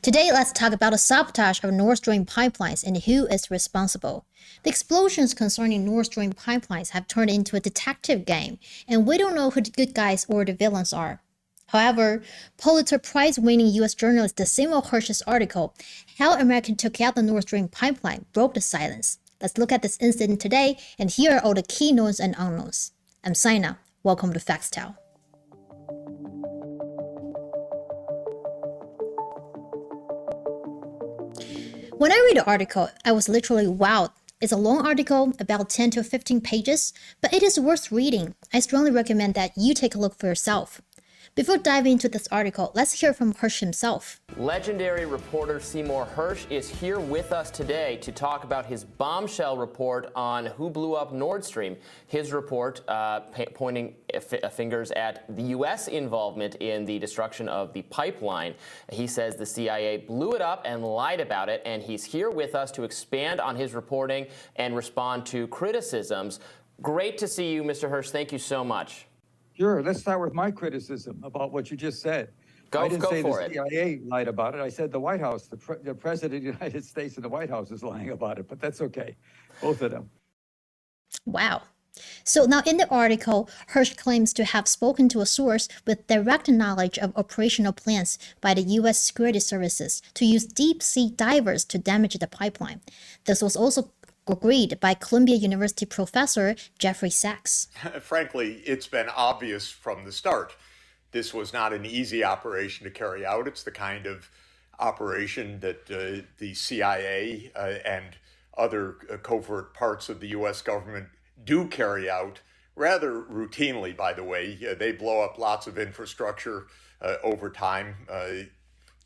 Today, let's talk about the sabotage of Nord Stream pipelines and who is responsible. The explosions concerning Nord Stream pipelines have turned into a detective game, and we don't know who the good guys or the villains are. However, Pulitzer Prize-winning U.S. journalist Seymour Hersh's article, How America Took Out the Nord Stream Pipeline, broke the silence. Let's look at this incident today, and here are all the key knowns and unknowns. I'm Sina. Welcome to Foxtel. When I read the article, I was literally wowed. It's a long article, about 10 to 15 pages, but it is worth reading. I strongly recommend that you take a look for yourself. Before diving into this article, let's hear from Hersh himself. Legendary reporter Seymour Hersh is here with us today to talk about his bombshell report on who blew up Nord Stream. His report pointing fingers at the U.S. involvement in the destruction of the pipeline. He says the CIA blew it up and lied about it, and he's here with us to expand on his reporting and respond to criticisms. Great to see you, Mr. Hersh. Thank you so much. Sure. Let's start with my criticism about what you just said. I didn't say the CIA lied about it. I said the White House, the President of the United States and the White House is lying about it, but that's okay. Both of them. Wow. So now in the article, Hersh claims to have spoken to a source with direct knowledge of operational plans by the U.S. security services to use deep-sea divers to damage the pipeline. This was also agreed by Columbia University professor Jeffrey Sachs. Frankly, it's been obvious from the start. This was not an easy operation to carry out. It's the kind of operation that the CIA and other covert parts of the U.S. government do carry out rather routinely, by the way. They blow up lots of infrastructure over time,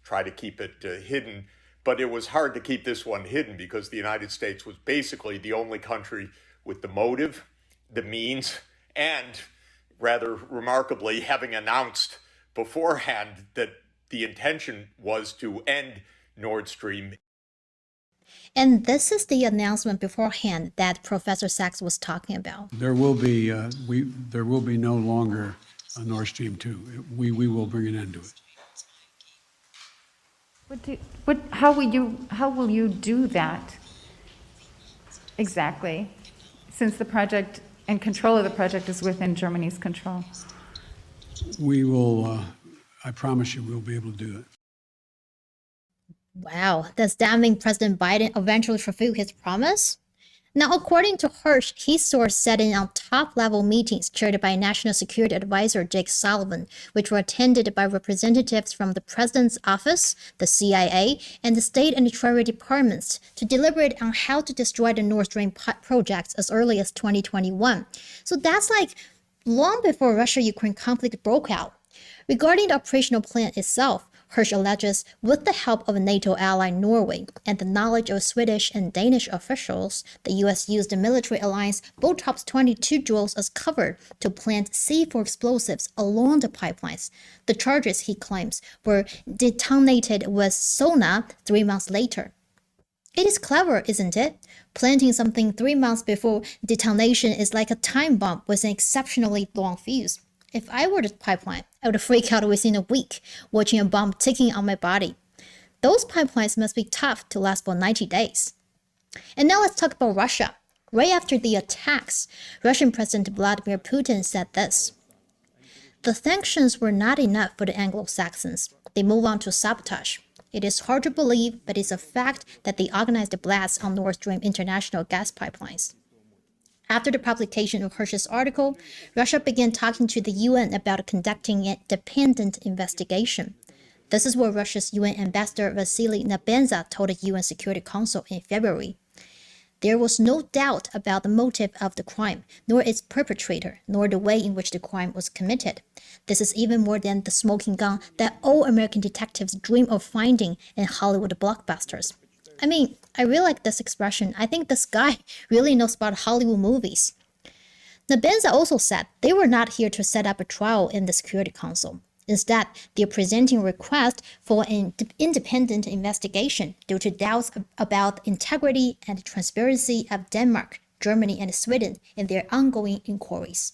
try to keep it hidden. But it was hard to keep this one hidden because the United States was basically the only country with the motive, the means, and rather remarkably, having announced beforehand that the intention was to end Nord Stream. And this is the announcement beforehand that Professor Sachs was talking about. There will be no longer a Nord Stream 2. We will bring an end to it. How will you do that exactly, since the project and control of the project is within Germany's control? We will, I promise you, we'll be able to do it. Wow, does that mean President Biden eventually fulfill his promise? Now, according to Hersh, his source said in on top-level meetings chaired by National Security Advisor Jake Sullivan, which were attended by representatives from the President's Office, the CIA, and the State and Treasury Departments to deliberate on how to destroy the Nord Stream projects as early as 2021. So that's like long before Russia-Ukraine conflict broke out. Regarding the operational plan itself, Hersh alleges, with the help of a NATO ally Norway and the knowledge of Swedish and Danish officials, the U.S. used the military alliance Botops 22 drills as cover to plant C4 explosives along the pipelines. The charges, he claims, were detonated with sonar 3 months later. It is clever, isn't it? Planting something 3 months before detonation is like a time bomb with an exceptionally long fuse. If I were the pipeline, I would freak out within a week, watching a bomb ticking on my body. Those pipelines must be tough to last for 90 days. And now let's talk about Russia. Right after the attacks, Russian President Vladimir Putin said this: "The sanctions were not enough for the Anglo-Saxons. They move on to sabotage. It is hard to believe, but it's a fact that they organized the blasts on Nord Stream international gas pipelines." After the publication of Hersh's article, Russia began talking to the UN about conducting an independent investigation. This is what Russia's UN ambassador Vasily Nebenza told the UN Security Council in February. There was no doubt about the motive of the crime, nor its perpetrator, nor the way in which the crime was committed. This is even more than the smoking gun that all American detectives dream of finding in Hollywood blockbusters. I mean, I really like this expression. I think this guy really knows about Hollywood movies. Nebenza also said they were not here to set up a trial in the Security Council. Instead, they're presenting a request for an independent investigation due to doubts about integrity and transparency of Denmark, Germany, and Sweden in their ongoing inquiries.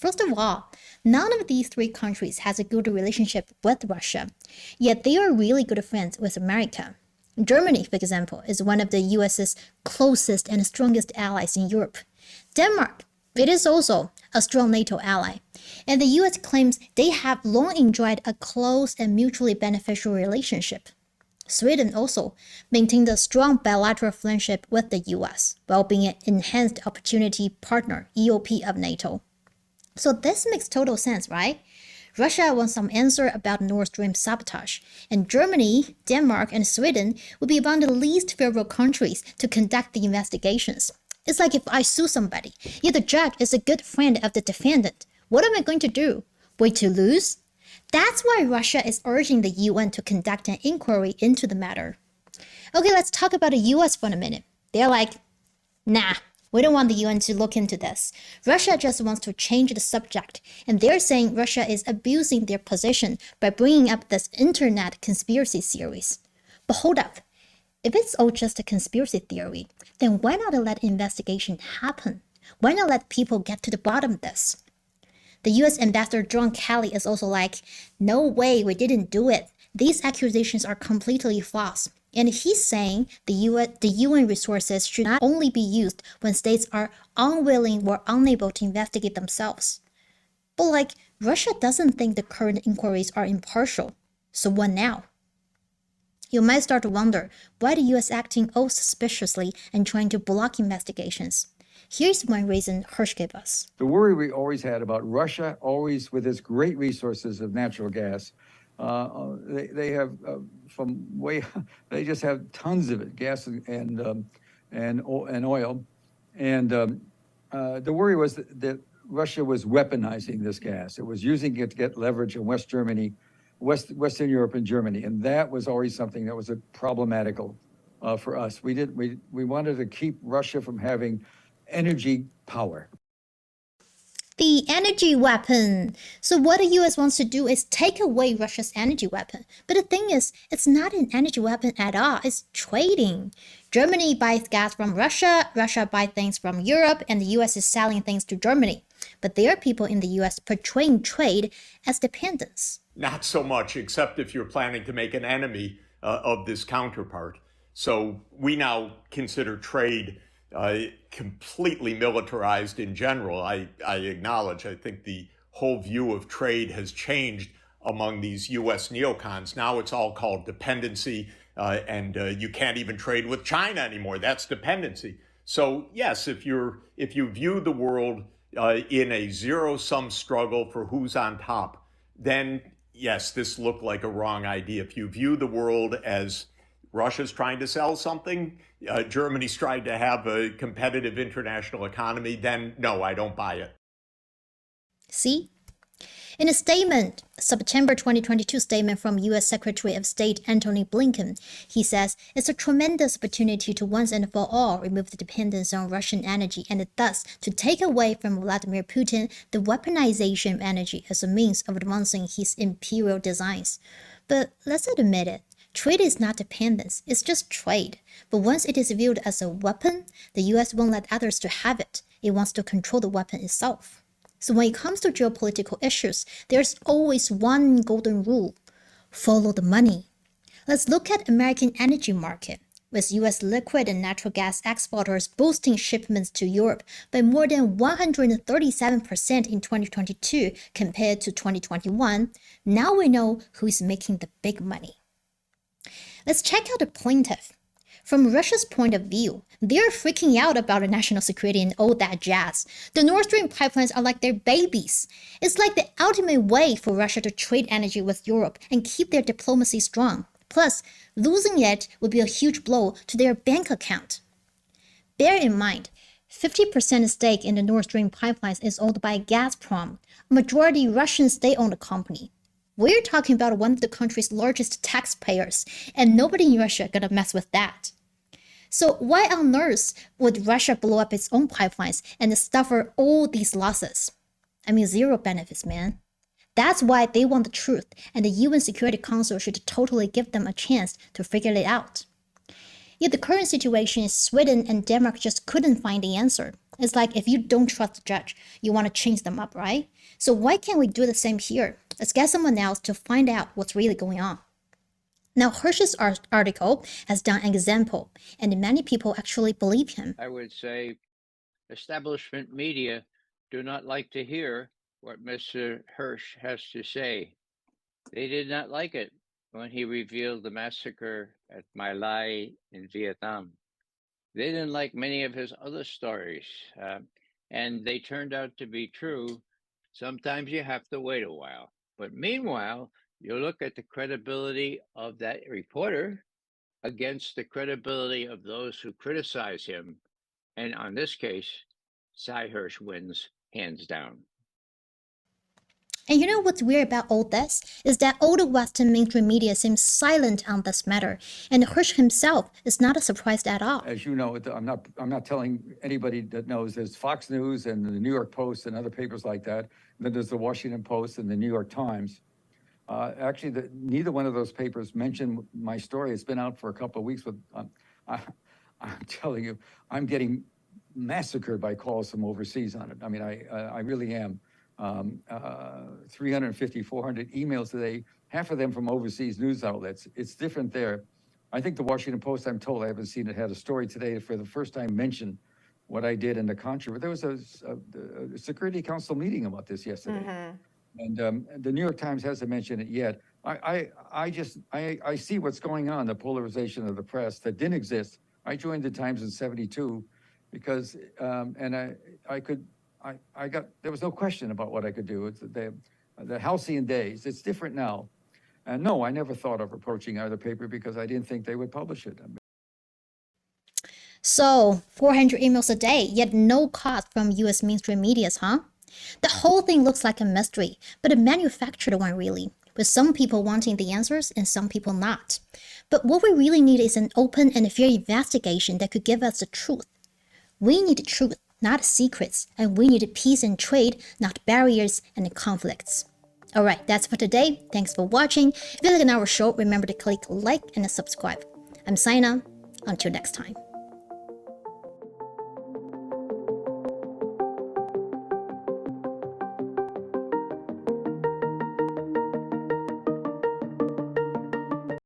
First of all, none of these three countries has a good relationship with Russia, yet they are really good friends with America. Germany, for example, is one of the US's closest and strongest allies in Europe. Denmark, it is also a strong NATO ally. And the US claims they have long enjoyed a close and mutually beneficial relationship. Sweden also maintained a strong bilateral friendship with the US, while being an enhanced opportunity partner, EOP of NATO. So this makes total sense, right? Russia wants some answer about Nord Stream sabotage, and Germany, Denmark, and Sweden would be among the least favorable countries to conduct the investigations. It's like if I sue somebody, yet the judge is a good friend of the defendant. What am I going to do? Wait to lose? That's why Russia is urging the UN to conduct an inquiry into the matter. Okay, let's talk about the US for a minute. They're like, nah, we don't want the UN to look into this. Russia just wants to change the subject, and they're saying Russia is abusing their position by bringing up this internet conspiracy theories. But hold up. If it's all just a conspiracy theory, then why not let investigation happen? Why not let people get to the bottom of this? The US Ambassador John Kelly is also like, no way, we didn't do it. These accusations are completely false. And he's saying the UN resources should not only be used when states are unwilling or unable to investigate themselves. But Russia doesn't think the current inquiries are impartial. So what now? You might start to wonder why the US acting all suspiciously and trying to block investigations. Here's one reason Hersh gave us. The worry we always had about Russia, always with its great resources of natural gas, they have they just have tons of it, gas and oil, and the worry was that Russia was weaponizing this gas. It was using it to get leverage in Western Europe and Germany, and that was always something that was problematical for us. We wanted to keep Russia from having energy power. The energy weapon. So what the US wants to do is take away Russia's energy weapon. But the thing is, it's not an energy weapon at all. It's trading. Germany buys gas from Russia, Russia buys things from Europe, and the US is selling things to Germany. But there are people in the US portraying trade as dependence. Not so much, except if you're planning to make an enemy of this counterpart. So we now consider trade completely militarized in general. I acknowledge, I think the whole view of trade has changed among these US neocons. Now it's all called dependency, and you can't even trade with China anymore. That's dependency. So yes, if you view the world in a zero-sum struggle for who's on top, then yes, this looked like a wrong idea. If you view the world as Russia's trying to sell something, Germany's trying to have a competitive international economy, then no, I don't buy it. See? In a statement, September 2022 statement from U.S. Secretary of State Antony Blinken, he says it's a tremendous opportunity to once and for all remove the dependence on Russian energy and thus to take away from Vladimir Putin the weaponization of energy as a means of advancing his imperial designs. But let's admit it. Trade is not dependence, it's just trade. But once it is viewed as a weapon, the US won't let others to have it. It wants to control the weapon itself. So when it comes to geopolitical issues, there's always one golden rule. Follow the money. Let's look at American energy market, with US liquid and natural gas exporters boosting shipments to Europe by more than 137% in 2022 compared to 2021. Now we know who is making the big money. Let's check out the plaintiff. From Russia's point of view, they're freaking out about the national security and all that jazz. The Nord Stream pipelines are like their babies. It's like the ultimate way for Russia to trade energy with Europe and keep their diplomacy strong. Plus, losing it would be a huge blow to their bank account. Bear in mind, 50% stake in the Nord Stream pipelines is owned by Gazprom, a majority Russian state-owned company. We're talking about one of the country's largest taxpayers, and nobody in Russia gonna mess with that. So why on earth would Russia blow up its own pipelines and suffer all these losses? I mean, zero benefits, man. That's why they want the truth, and the UN Security Council should totally give them a chance to figure it out. Yet the current situation is Sweden and Denmark just couldn't find the answer. It's like if you don't trust the judge, you want to change them up, right? So why can't we do the same here? Let's get someone else to find out what's really going on. Now, Hirsch's article has done an example, and many people actually believe him. I would say establishment media do not like to hear what Mr. Hirsch has to say. They did not like it when he revealed the massacre at My Lai in Vietnam. They didn't like many of his other stories, and they turned out to be true. Sometimes you have to wait a while. But meanwhile, you look at the credibility of that reporter against the credibility of those who criticize him. And on this case, Sy Hersh wins hands down. And you know what's weird about all this is that all the Western mainstream media seems silent on this matter, and Hirsch himself is not surprised at all. As you know, I'm not telling anybody that knows. There's Fox News and the New York Post and other papers like that. And then there's the Washington Post and the New York Times. Actually, neither one of those papers mentioned my story. It's been out for a couple of weeks. I'm telling you, I'm getting massacred by calls from overseas on it. I mean, I really am. 350, 400 emails today, half of them from overseas news outlets. It's different there. I think the Washington Post, I'm told, I haven't seen it, had a story today for the first time mentioned what I did in the controversy. There was a Security Council meeting about this yesterday. And the New York Times hasn't mentioned it yet. I see what's going on, the polarization of the press that didn't exist. I joined the Times in '72 because, and there was no question about what I could do. It's the halcyon days. It's different now. And no, I never thought of approaching either paper because I didn't think they would publish it. So, 400 emails a day, yet no cost from US mainstream medias, huh? The whole thing looks like a mystery, but a manufactured one really, with some people wanting the answers and some people not. But what we really need is an open and fair investigation that could give us the truth. We need truth, not secrets, and we need peace and trade, not barriers and conflicts. Alright, that's for today. Thanks for watching. If you like our show, remember to click like and subscribe. I'm Sina. Until next time.